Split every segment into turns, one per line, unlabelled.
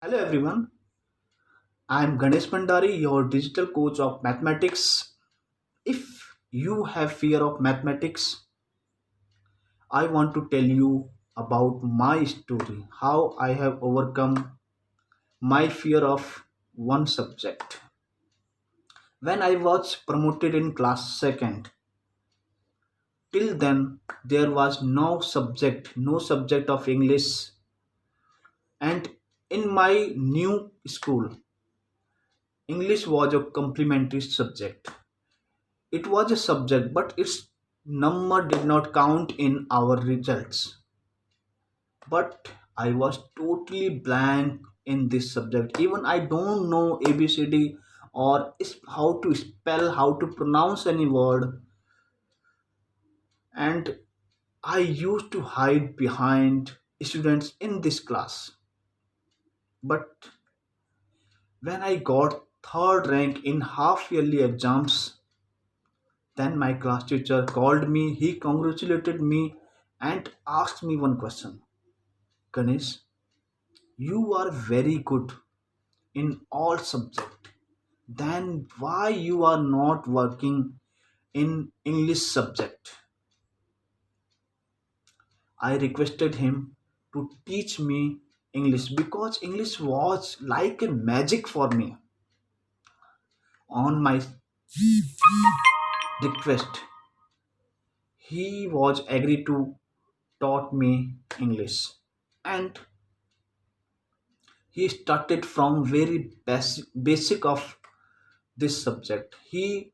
Hello everyone, I am Ganesh Pandari, your digital coach of mathematics. If you have fear of mathematics, I want to tell you about my story, how I have overcome my fear of one subject. When I was promoted in class 2nd, till then there was no subject of English, and in my new school, English was a complementary subject. It was a subject, but its number did not count in our results. But I was totally blank in this subject. Even I don't know ABCD or how to spell, how to pronounce any word. And I used to hide behind students in this class. But when I got third rank in half yearly exams, then my class teacher called me, he congratulated me and asked me one question. Ganesh, you are very good in all subject. Then why you are not working in English subject? I requested him to teach me English because English was like a magic for me. On my request, he was agreed to taught me English. And he started from very basic of this subject. He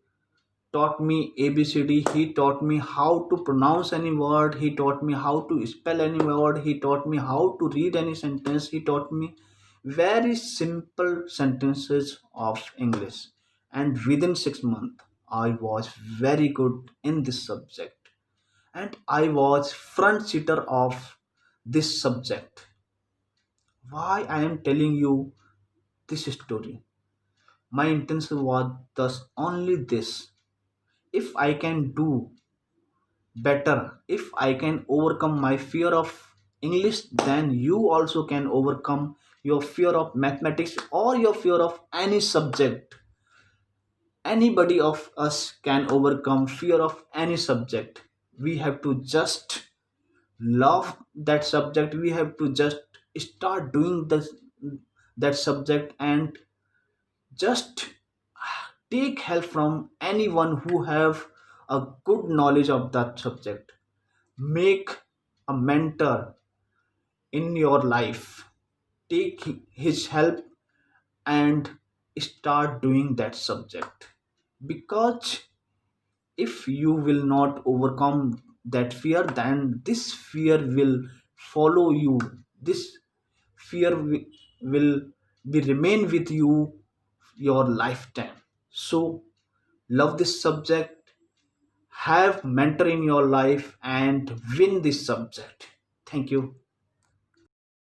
taught me ABCD. He taught me how to pronounce any word. He taught me how to spell any word. He taught me how to read any sentence. He taught me very simple sentences of English, and within 6 months I was very good in this subject, and I was front seater of this subject. Why I am telling you this story? My intention was thus only this: if I can do better, if I can overcome my fear of English, then you also can overcome your fear of mathematics or your fear of any subject. Anybody of us can overcome fear of any subject. We have to just love that subject. We have to just start doing that subject, and just take help from anyone who have a good knowledge of that subject. Make a mentor in your life, take his help, and start doing that subject. Because if you will not overcome that fear, then this fear will follow you. This fear will be remain with you your lifetime. So love this subject, have mentor in your life, and win this subject. Thank you.